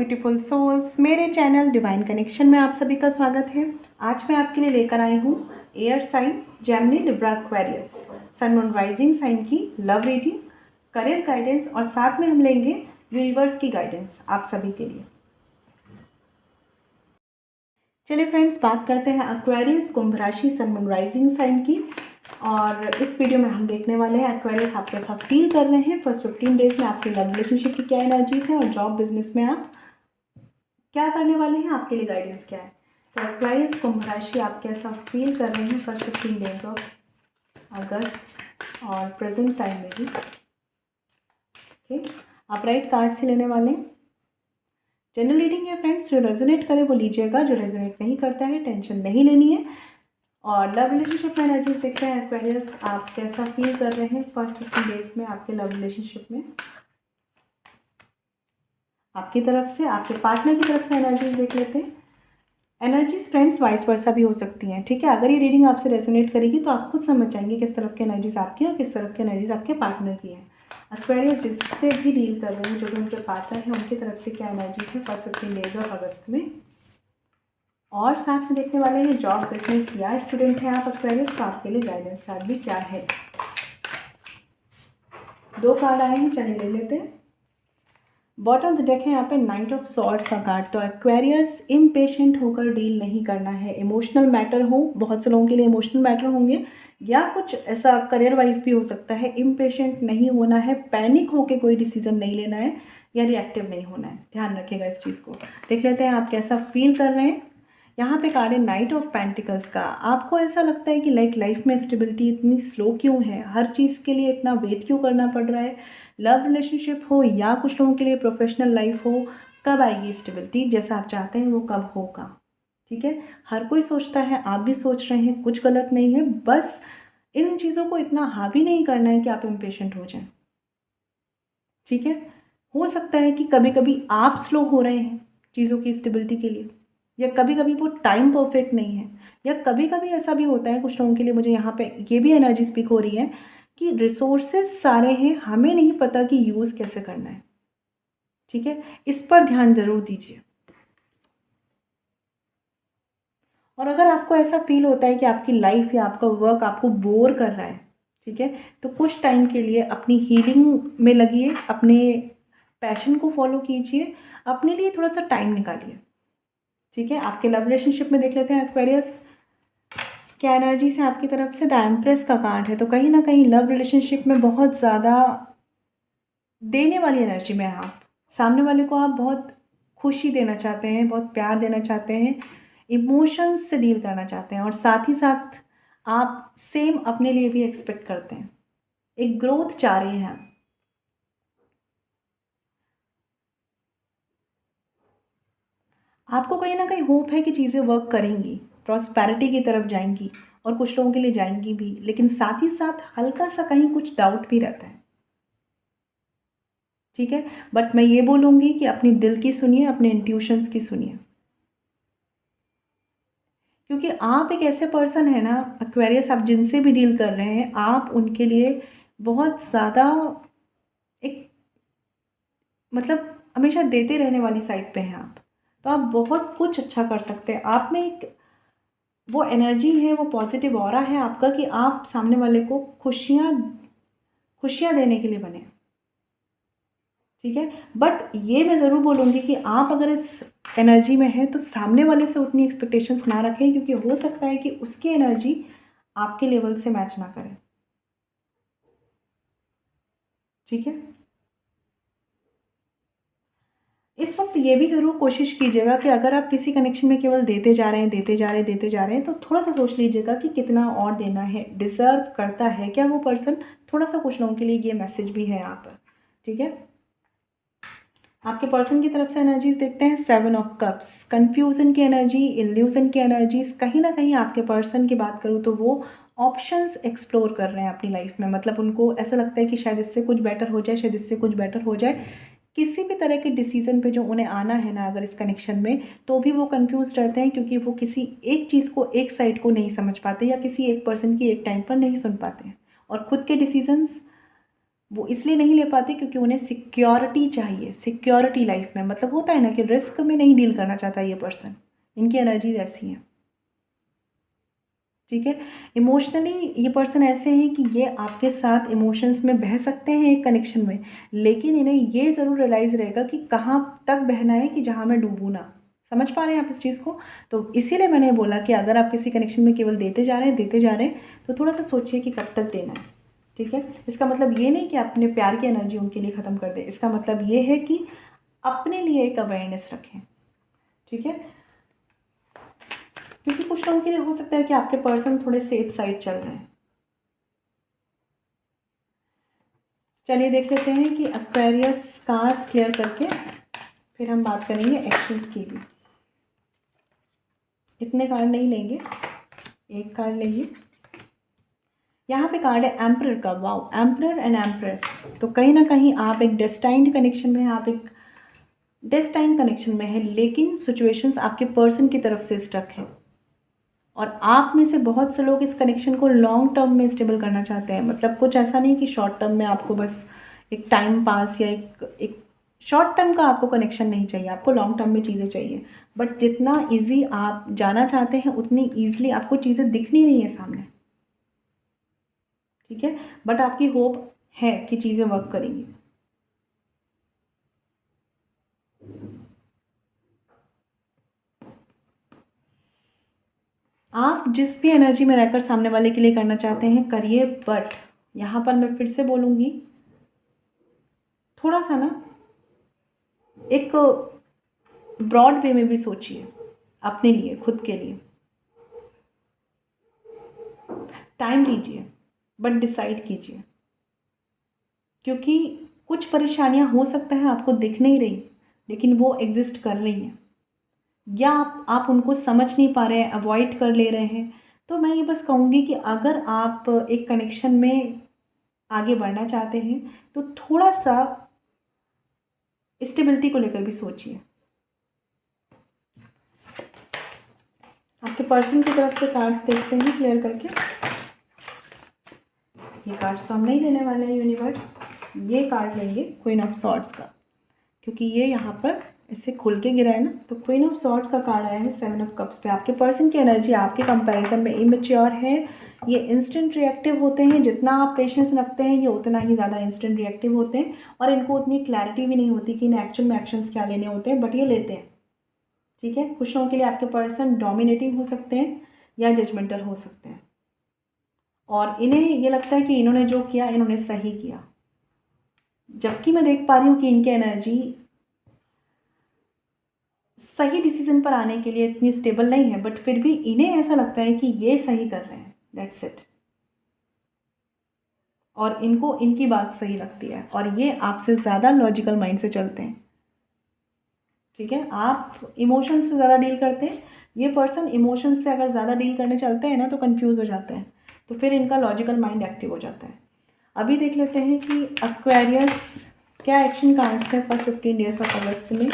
Beautiful souls, मेरे channel divine connection में आप सभी का स्वागत है। आज मैं आपके लिए लेकर आई हूँ air sign Gemini Libra Aquarius sun moon rising sign की लव रीडिंग, करियर गाइडेंस और साथ में हम लेंगे यूनिवर्स की गाइडेंस आप सभी के लिए। चलिए फ्रेंड्स, बात करते हैं एक्वेरियस कुंभ राशि सन मून राइजिंग साइन की। और इस वीडियो में हम देखने वाले हैं एक्वेरियस आप कैसा फील कर रहे हैं फर्स्ट 15 डेज में, आपकी लव रिलेशनशिप की क्या एनर्जीज है और जॉब बिजनेस में आप क्या करने वाले हैं, आपके लिए गाइडेंस क्या है। तो एक्वेरियस कुंभ राशि आप कैसा फील कर रहे हैं फर्स्ट 15 डेज ऑफ अगस्त और प्रेजेंट टाइम में भी। ओके, आप राइट कार्ड से लेने वाले हैं। जनरल रीडिंग है फ्रेंड्स, जो रेजोनेट करे वो लीजिएगा, जो रेजोनेट नहीं करता है टेंशन नहीं लेनी है। और लव रिलेशनशिप में एनर्जी देखते हैं एक्वेरियस आप कैसा फील कर रहे हैं फर्स्ट 15 डेज में आपके लव रिलेशनशिप में, आपकी तरफ से आपके पार्टनर की तरफ से एनर्जीज देख लेते हैं। एनर्जीज फ्रेंड्स वाइस वर्सा भी हो सकती हैं, ठीक है। अगर ये रीडिंग आपसे रेजोनेट करेगी तो आप खुद समझ जाएंगे किस तरफ की एनर्जीज आपकी और किस तरफ की एनर्जीज आपके पार्टनर की है। एक्वेरियस जिससे भी डील कर रहे हैं, जो भी उनके पार्टनर हैं, उनकी तरफ से क्या एनर्जीज है फर्स्ट 15 डेज ऑफ अगस्त में। और साथ में देखने वाले हैं जॉब बिजनेस या स्टूडेंट हैं आप एक्वेरियस, तो आपके लिए गाइडेंस कार्ड भी क्या है। 2 कार्ड आए हैं, चलिए ले लेते हैं। बॉटम ऑफ द डेक है यहाँ पे नाइट ऑफ सॉर्ड्स का कार्ड। तो एक्वेरियस इम्पेशेंट होकर डील नहीं करना है। इमोशनल मैटर हो, बहुत से लोगों के लिए इमोशनल मैटर होंगे या कुछ ऐसा करियर वाइज भी हो सकता है। इम्पेशेंट नहीं होना है, पैनिक होकर कोई डिसीजन नहीं लेना है या रिएक्टिव नहीं होना है, ध्यान रखिएगा इस चीज़ को। देख लेते हैं आप कैसा फील कर रहे हैं। यहाँ पे कार्ड है नाइट ऑफ पेंटिकल्स का। आपको ऐसा लगता है कि लाइफ में स्टेबिलिटी इतनी स्लो क्यों है, हर चीज़ के लिए इतना वेट क्यों करना पड़ रहा है। लव रिलेशनशिप हो या कुछ लोगों के लिए प्रोफेशनल लाइफ हो, कब आएगी स्टेबिलिटी, जैसा आप चाहते हैं वो कब होगा, ठीक है। हर कोई सोचता है, आप भी सोच रहे हैं, कुछ गलत नहीं है, बस इन चीज़ों को इतना हावी नहीं करना है कि आप इम्पेशेंट हो जाएं, ठीक है। हो सकता है कि कभी कभी आप स्लो हो रहे हैं चीज़ों की स्टेबिलिटी के लिए, या कभी कभी वो टाइम परफेक्ट नहीं है, या कभी कभी ऐसा भी होता है कुछ लोगों के लिए। मुझे यहाँ पे ये भी एनर्जी स्पीक हो रही है कि रिसोर्सेज सारे हैं, हमें नहीं पता कि यूज़ कैसे करना है, ठीक है। इस पर ध्यान ज़रूर दीजिए। और अगर आपको ऐसा फील होता है कि आपकी लाइफ या आपका वर्क आपको बोर कर रहा है, ठीक है, तो कुछ टाइम के लिए अपनी हीलिंग में लगिए, अपने पैशन को फॉलो कीजिए, अपने लिए थोड़ा सा टाइम निकालिए, ठीक है। आपके लव रिलेशनशिप में देख लेते हैं एक्वेरियस क्या एनर्जी से आपकी तरफ से। द एम्प्रेस का कार्ड है। तो कहीं ना कहीं लव रिलेशनशिप में बहुत ज़्यादा देने वाली एनर्जी में आप सामने वाले को आप बहुत खुशी देना चाहते हैं, बहुत प्यार देना चाहते हैं, इमोशंस से डील करना चाहते हैं, और साथ ही साथ आप सेम अपने लिए भी एक्सपेक्ट करते हैं, एक ग्रोथ चाह रहे हैं। आपको कहीं ना कहीं होप है कि चीज़ें वर्क करेंगी, प्रॉस्पेरिटी की तरफ जाएंगी, और कुछ लोगों के लिए जाएंगी भी, लेकिन साथ ही साथ हल्का सा कहीं कुछ डाउट भी रहता है, ठीक है। बट मैं ये बोलूँगी कि अपनी दिल की सुनिए, अपने इंट्यूशंस की सुनिए, क्योंकि आप एक ऐसे पर्सन है ना एक्वेरियस, आप जिनसे भी डील कर रहे हैं, आप उनके लिए बहुत ज़्यादा एक मतलब हमेशा देते रहने वाली साइड पे हैं आप। तो आप बहुत कुछ अच्छा कर सकते हैं। आप में एक वो एनर्जी है, वो पॉजिटिव ऑरा है आपका कि आप सामने वाले को खुशियाँ खुशियाँ देने के लिए बने, ठीक है। बट ये मैं ज़रूर बोलूँगी कि आप अगर इस एनर्जी में हैं तो सामने वाले से उतनी एक्सपेक्टेशंस ना रखें, क्योंकि हो सकता है कि उसकी एनर्जी आपके लेवल से मैच ना करे, ठीक है। इस वक्त ये भी ज़रूर कोशिश कीजिएगा कि अगर आप किसी कनेक्शन में केवल देते जा रहे हैं, देते जा रहे हैं, देते जा रहे हैं, तो थोड़ा सा सोच लीजिएगा कि कितना और देना है, डिज़र्व करता है क्या वो पर्सन। थोड़ा सा कुछ लोगों के लिए ये मैसेज भी है यहाँ पर, ठीक है। आपके पर्सन की तरफ से एनर्जीज देखते हैं। 7 ऑफ कप्स, कन्फ्यूज़न की एनर्जी, इल्यूज़न की एनर्जीज। कहीं ना कहीं आपके पर्सन की बात करूँ तो वो ऑप्शंस एक्सप्लोर कर रहे हैं अपनी लाइफ में, मतलब उनको ऐसा लगता है कि शायद इससे कुछ बेटर हो जाए, शायद इससे कुछ बेटर हो जाए। किसी भी तरह के डिसीजन पे जो उन्हें आना है ना अगर इस कनेक्शन में, तो भी वो कंफ्यूज रहते हैं, क्योंकि वो किसी एक चीज़ को, एक साइड को नहीं समझ पाते, या किसी एक पर्सन की एक टाइम पर नहीं सुन पाते हैं, और ख़ुद के डिसीजंस वो इसलिए नहीं ले पाते क्योंकि उन्हें सिक्योरिटी चाहिए, सिक्योरिटी लाइफ में। मतलब होता है ना कि रिस्क में नहीं डील करना चाहता ये पर्सन, इनकी एनर्जीज ऐसी हैं, ठीक है। इमोशनली ये पर्सन ऐसे हैं कि ये आपके साथ इमोशंस में बह सकते हैं एक कनेक्शन में, लेकिन इन्हें ये ज़रूर रियलाइज़ रहेगा कि कहाँ तक बहना है कि जहाँ मैं डूबूँ ना। समझ पा रहे हैं आप इस चीज़ को? तो इसीलिए मैंने बोला कि अगर आप किसी कनेक्शन में केवल देते जा रहे हैं, देते जा रहे हैं, तो थोड़ा सा सोचिए कि कब तक देना है, ठीक है। इसका मतलब ये नहीं कि अपने प्यार की एनर्जी उनके लिए ख़त्म कर दें, इसका मतलब ये है कि अपने लिए एक अवेयरनेस रखें, ठीक है। क्योंकि कुछ लोगों के लिए हो सकता है कि आपके पर्सन थोड़े सेफ साइड चल रहे हैं। चलिए देख लेते हैं कि एक्वेरियस कार्ड्स क्लियर करके फिर हम बात करेंगे एक्शंस की भी। इतने कार्ड नहीं लेंगे, एक कार्ड लेंगे। यहाँ पे कार्ड है एम्परर का। Wow, emperor and empress. तो कहीं ना कहीं आप एक डेस्टाइन्ड कनेक्शन में हैं, आप एक डेस्टाइन्ड कनेक्शन में है, लेकिन सिचुएशंस आपके पर्सन की तरफ से स्टक है। और आप में से बहुत से लोग इस कनेक्शन को लॉन्ग टर्म में स्टेबल करना चाहते हैं। मतलब कुछ ऐसा नहीं कि शॉर्ट टर्म में आपको बस एक टाइम पास या एक शॉर्ट टर्म का आपको कनेक्शन नहीं चाहिए, आपको लॉन्ग टर्म में चीज़ें चाहिए। बट जितना इजी आप जाना चाहते हैं उतनी ईजिली आपको चीज़ें दिखनी नहीं है सामने, ठीक है। बट आपकी होप है कि चीज़ें वर्क करेंगी। आप जिस भी एनर्जी में रहकर सामने वाले के लिए करना चाहते हैं करिए, बट यहाँ पर मैं फिर से बोलूँगी, थोड़ा सा ना एक ब्रॉड वे में भी सोचिए अपने लिए, खुद के लिए। टाइम लीजिए बट डिसाइड कीजिए, क्योंकि कुछ परेशानियां हो सकता है आपको दिख नहीं रही, लेकिन वो एग्जिस्ट कर रही हैं, या आप उनको समझ नहीं पा रहे हैं, अवॉइड कर ले रहे हैं। तो मैं ये बस कहूँगी कि अगर आप एक कनेक्शन में आगे बढ़ना चाहते हैं तो थोड़ा सा स्टेबिलिटी को लेकर भी सोचिए। आपके पर्सन की तरफ से कार्ड्स देखते हैं क्लियर करके। ये कार्ड्स तो हम नहीं लेने वाले हैं यूनिवर्स, ये कार्ड लेंगे क्वीन ऑफ सॉर्ड्स का, क्योंकि ये यहाँ पर इससे खुल के गिरा है ना। तो क्वीन ऑफ सॉर्ड्स का कार्ड आया है 7 ऑफ कप्स पे। आपके पर्सन की एनर्जी आपके कंपैरिजन में इमेच्योर है, ये इंस्टेंट रिएक्टिव होते हैं। जितना आप पेशेंस रखते हैं ये उतना ही ज़्यादा इंस्टेंट रिएक्टिव होते हैं, और इनको उतनी क्लैरिटी भी नहीं होती कि इन एक्चुअल में एक्शंस क्या लेने होते हैं, बट ये लेते हैं, ठीक है। कुछ लोगों के लिए आपके पर्सन डोमिनेटिंग हो सकते हैं या जजमेंटल हो सकते हैं, और इन्हें ये लगता है कि इन्होंने जो किया इन्होंने सही किया। जबकि मैं देख पा रही हूँ कि इनकी एनर्जी सही डिसीजन पर आने के लिए इतनी स्टेबल नहीं है, बट फिर भी इन्हें ऐसा लगता है कि ये सही कर रहे हैं, दैट्स इट। और इनको इनकी बात सही लगती है, और ये आपसे ज़्यादा लॉजिकल माइंड से चलते हैं, ठीक है। आप इमोशन से ज़्यादा डील करते हैं, ये पर्सन इमोशंस से अगर ज़्यादा डील करने चलते हैं ना तो कंफ्यूज हो जाते हैं, तो फिर इनका लॉजिकल माइंड एक्टिव हो जाता है। अभी देख लेते हैं कि एक्वेरियस क्या एक्शन कार्ड्स है फर्स्ट 15 डेज ऑफ अगस्त में।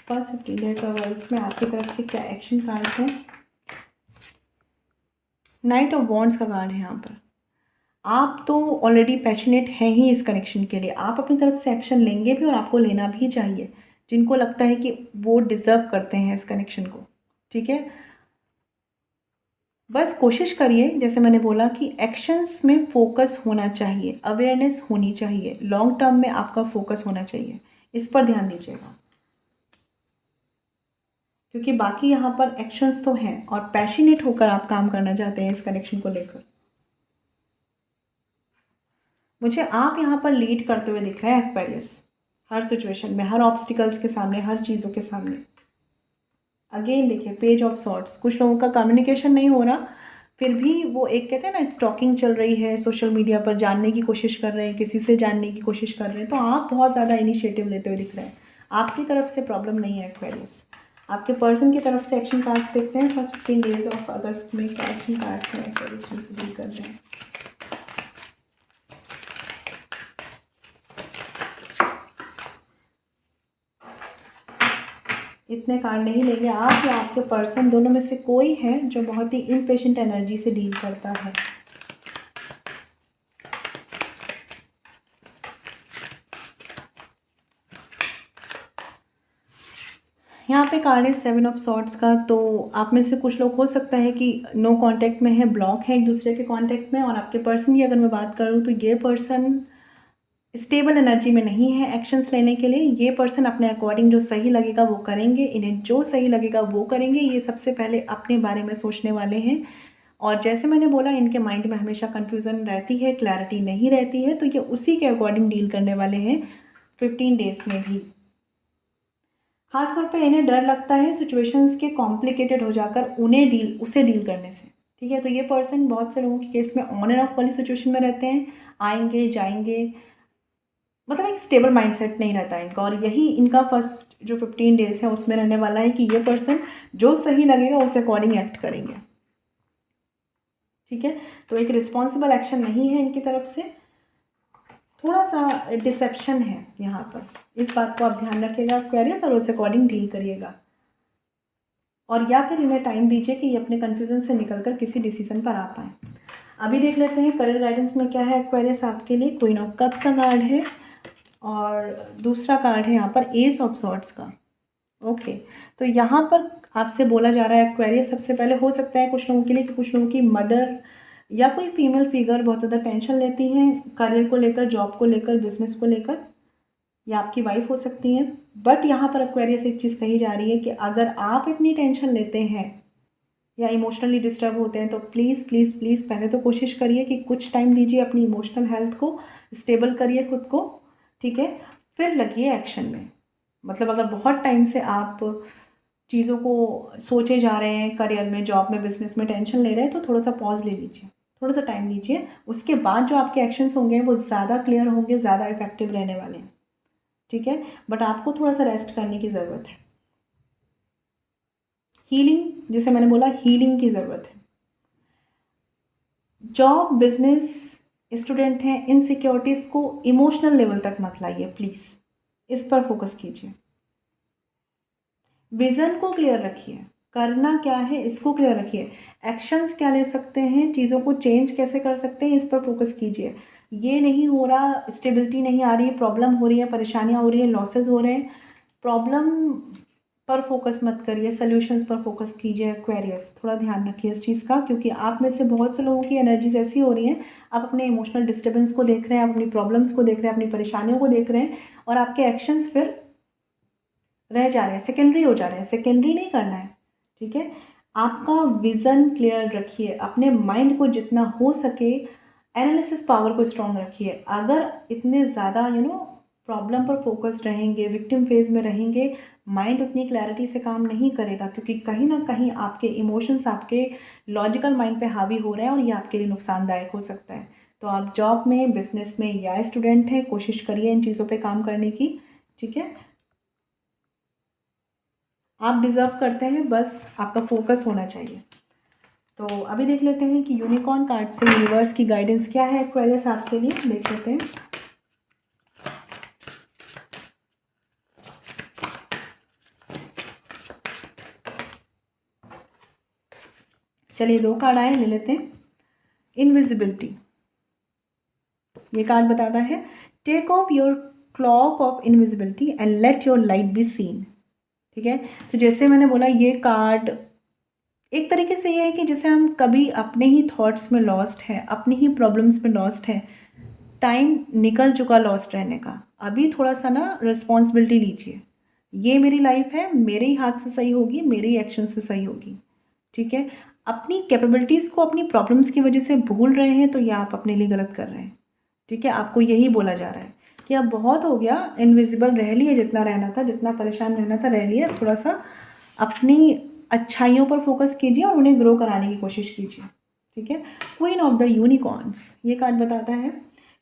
फर्स्ट 15 डेज ऑफ अगस्त में आपकी तरफ से क्या एक्शन कार्ड्स हैं। नाइट ऑफ वॉन्ड्स का कार्ड है यहाँ पर। आप तो ऑलरेडी पैशनेट हैं ही इस कनेक्शन के लिए, आप अपनी तरफ से एक्शन लेंगे भी और आपको लेना भी चाहिए, जिनको लगता है कि वो डिज़र्व करते हैं इस कनेक्शन को, ठीक है। बस कोशिश करिए, जैसे मैंने बोला कि एक्शंस में फोकस होना चाहिए, अवेयरनेस होनी चाहिए, लॉन्ग टर्म में आपका फोकस होना चाहिए, इस पर ध्यान दीजिएगा। क्योंकि बाकी यहाँ पर एक्शंस तो हैं और पैशनेट होकर आप काम करना चाहते हैं इस कनेक्शन को लेकर। मुझे आप यहाँ पर लीड करते हुए दिख रहे हैं एक्वेरियस, हर सिचुएशन में, हर ऑब्स्टिकल्स के सामने, हर चीज़ों के सामने। अगेन देखिए पेज ऑफ सॉर्ट्स। कुछ लोगों का कम्युनिकेशन नहीं हो रहा, फिर भी वो एक कहते हैं ना स्टॉकिंग चल रही है, सोशल मीडिया पर जानने की कोशिश कर रहे हैं, किसी से जानने की कोशिश कर रहे हैं। तो आप बहुत ज़्यादा इनिशिएटिव लेते हुए दिख रहे हैं, आपकी तरफ से प्रॉब्लम नहीं है एक्वेरियस। आपके पर्सन की तरफ से एक्शन कार्ड्स देखते हैं फर्स्ट 15 डेज ऑफ अगस्त में क्या एक्शन कार्ड्स हैं एक्वेरियस से डील कर रहे हैं। इतने कार्ड नहीं लेंगे आप या आपके पर्सन, दोनों में से कोई है जो बहुत ही इम्पेशेंट एनर्जी से डील करता है। पे कार्ड है 7 ऑफ सॉर्ड्स का। तो आप में से कुछ लोग हो सकता है कि नो कांटेक्ट में है, ब्लॉक है एक दूसरे के कांटेक्ट में। और आपके पर्सन की अगर मैं बात करूँ तो ये पर्सन स्टेबल एनर्जी में नहीं है एक्शंस लेने के लिए। ये पर्सन अपने अकॉर्डिंग जो सही लगेगा वो करेंगे, इन्हें जो सही लगेगा वो करेंगे। ये सबसे पहले अपने बारे में सोचने वाले हैं। और जैसे मैंने बोला, इनके माइंड में हमेशा कन्फ्यूज़न रहती है, क्लैरिटी नहीं रहती है, तो ये उसी के अकॉर्डिंग डील करने वाले हैं 15 डेज़ में भी। खासतौर पे इन्हें डर लगता है सिचुएशंस के कॉम्प्लिकेटेड हो जाकर उसे डील करने से। ठीक है, तो ये पर्सन बहुत से लोगों के केस में ऑन एंड ऑफ वाली सिचुएशन में रहते हैं, आएंगे जाएंगे, मतलब एक स्टेबल माइंडसेट नहीं रहता है इनका। और यही इनका फर्स्ट जो 15 डेज़ है उसमें रहने वाला है कि ये पर्सन जो सही लगेगा उस अकॉर्डिंग एक्ट करेंगे। ठीक है, तो एक रिस्पॉन्सिबल एक्शन नहीं है इनकी तरफ से, थोड़ा सा डिसेप्शन है यहाँ पर। इस बात को आप ध्यान रखिएगा एक्वेरियस, और उस अकॉर्डिंग डील करिएगा। और या फिर इन्हें टाइम दीजिए कि ये अपने कन्फ्यूज़न से निकलकर किसी डिसीजन पर आ पाएँ। अभी देख लेते हैं करियर गाइडेंस में क्या है एक्वेरियस आपके लिए। क्वीन ऑफ कप्स का कार्ड है और दूसरा कार्ड है यहाँ पर एस ऑफ सॉर्ड्स का। ओके, तो यहाँ पर आपसे बोला जा रहा है एक्वेरियस, सबसे पहले हो सकता है कुछ लोगों के लिए कि कुछ लोगों की मदर या कोई फीमेल फिगर बहुत ज़्यादा टेंशन लेती हैं करियर को लेकर, जॉब को लेकर, बिजनेस को लेकर, या आपकी वाइफ हो सकती हैं। बट यहाँ पर एक्वेरियस एक चीज़ कही जा रही है कि अगर आप इतनी टेंशन लेते हैं या इमोशनली डिस्टर्ब होते हैं तो प्लीज़ प्लीज़ प्लीज़ पहले तो कोशिश करिए कि कुछ टाइम दीजिए अपनी इमोशनल हेल्थ को, स्टेबल करिए खुद को। ठीक है, फिर लगिए एक्शन में। मतलब अगर बहुत टाइम से आप चीज़ों को सोचे जा रहे हैं, करियर में, जॉब में, बिजनेस में टेंशन ले रहे हैं, तो थोड़ा सा पॉज ले लीजिए, थोड़ा सा टाइम लीजिए। उसके बाद जो आपके एक्शंस होंगे वो ज़्यादा क्लियर होंगे, ज़्यादा इफेक्टिव रहने वाले हैं। ठीक है, बट आपको थोड़ा सा रेस्ट करने की ज़रूरत है। हीलिंग, जैसे मैंने बोला, हीलिंग की ज़रूरत है। जॉब, बिजनेस, स्टूडेंट हैं, इनसिक्योरिटीज़ को इमोशनल लेवल तक मत लाइए प्लीज़, इस पर फोकस कीजिए। विज़न को क्लियर रखिए, करना क्या है इसको क्लियर रखिए, एक्शंस क्या ले सकते हैं, चीज़ों को चेंज कैसे कर सकते हैं, इस पर फोकस कीजिए। ये नहीं हो रहा, स्टेबिलिटी नहीं आ रही, प्रॉब्लम हो रही है, परेशानियाँ हो रही है, लॉसेस हो रहे हैं, प्रॉब्लम पर फोकस मत करिए, सॉल्यूशंस पर फोकस कीजिए। एक्वेरियस, थोड़ा ध्यान रखिए इस चीज़ का, क्योंकि आप में से बहुत से लोगों की एनर्जीज ऐसी हो रही हैं, आप अपने इमोशनल डिस्टर्बेंस को देख रहे हैं, आप अपनी प्रॉब्लम्स को देख रहे हैं, अपनी परेशानियों को देख रहे हैं, और आपके एक्शंस फिर रह जा रहे हैं, सेकेंडरी हो जा रहे हैं। सेकेंडरी नहीं करना है। ठीक है, आपका विज़न क्लियर रखिए, अपने माइंड को जितना हो सके एनालिसिस पावर को स्ट्रॉन्ग रखिए। अगर इतने ज़्यादा प्रॉब्लम पर फोकस्ड रहेंगे, विक्टिम फेज में रहेंगे, माइंड उतनी क्लैरिटी से काम नहीं करेगा, क्योंकि कहीं ना कहीं आपके इमोशंस आपके लॉजिकल माइंड पे हावी हो रहे हैं, और ये आपके लिए नुकसानदायक हो सकता है। तो आप जॉब में, बिजनेस में या स्टूडेंट हैं, कोशिश करिए इन चीज़ों पे काम करने की। ठीक है, आप डिज़र्व करते हैं, बस आपका फोकस होना चाहिए। तो अभी देख लेते हैं कि यूनिकॉर्न कार्ड से यूनिवर्स की गाइडेंस क्या है एक्वेरियस आपके लिए, देख लेते हैं। चलिए 2 कार्ड आए, ले लेते हैं। इनविजिबिलिटी, ये कार्ड बताता है take off your cloak of invisibility and let your light be seen. ठीक है, तो जैसे मैंने बोला, ये कार्ड एक तरीके से ये है कि जैसे हम कभी अपने ही थॉट्स में लॉस्ट हैं, अपनी ही प्रॉब्लम्स में लॉस्ट हैं, टाइम निकल चुका लॉस्ट रहने का, अभी थोड़ा सा ना रिस्पॉन्सिबिलिटी लीजिए। ये मेरी लाइफ है, मेरे ही हाथ से सही होगी, मेरे ही एक्शन से सही होगी। ठीक है, अपनी कैपेबिलिटीज़ को अपनी प्रॉब्लम्स की वजह से भूल रहे हैं तो ये आप अपने लिए गलत कर रहे हैं। ठीक है, आपको यही बोला जा रहा है कि अब बहुत हो गया, इनविजिबल रह लिए, जितना रहना था, जितना परेशान रहना था रह लिया, थोड़ा सा अपनी अच्छाइयों पर फोकस कीजिए और उन्हें ग्रो कराने की कोशिश कीजिए। ठीक है, क्वीन ऑफ द यूनिकॉर्न्स, ये कार्ड बताता है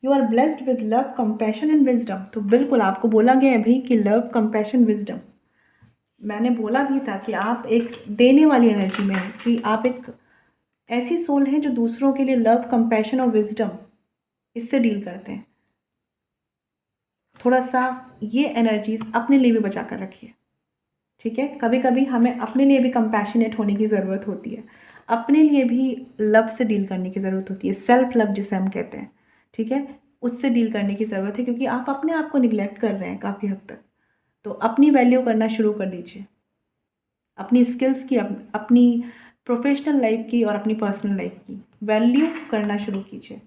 you are blessed with love, compassion and wisdom. तो बिल्कुल आपको बोला गया है अभी कि लव, कंपैशन, विजडम। मैंने बोला भी था कि आप एक देने वाली एनर्जी में हैं, कि आप एक ऐसी सोल हैं जो दूसरों के लिए लव, कंपैशन और विजडम, इससे डील करते हैं। थोड़ा सा ये एनर्जीज अपने लिए भी बचा कर रखिए। ठीक है, कभी कभी हमें अपने लिए भी कंपैशनेट होने की ज़रूरत होती है, अपने लिए भी लव से डील करने की ज़रूरत होती है, सेल्फ लव जिसे हम कहते हैं। ठीक है, उससे डील करने की ज़रूरत है, क्योंकि आप अपने आप को निगलेक्ट कर रहे हैं काफ़ी हद तक। तो अपनी वैल्यू करना शुरू कर दीजिए। अपनी स्किल्स की, अपनी प्रोफेशनल लाइफ की और अपनी पर्सनल लाइफ की वैल्यू करना शुरू कीजिए।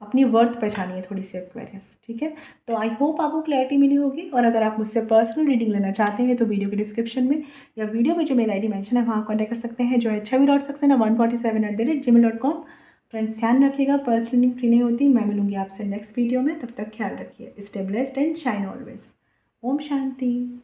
अपनी वर्थ पहचानिए थोड़ी सी एक्वेरियस, ठीक है। तो आई होप आपको क्लैरिटी मिली होगी। और अगर आप मुझसे पर्सनल रीडिंग लेना चाहते हैं तो वीडियो के डिस्क्रिप्शन में या वीडियो में जो मेल आईडी मेंशन है वहाँ कॉन्टैक्ट कर सकते हैं, जो है छवि.सक्सेना147@gmail.com। फ्रेंड्स ध्यान रखिएगा, पर्सनल रीडिंग फ्री नहीं होती। मैं मिलूंगी आपसे नेक्स्ट वीडियो में, तब तक ख्याल रखिए। Stay blessed and shine always. ओम शांति।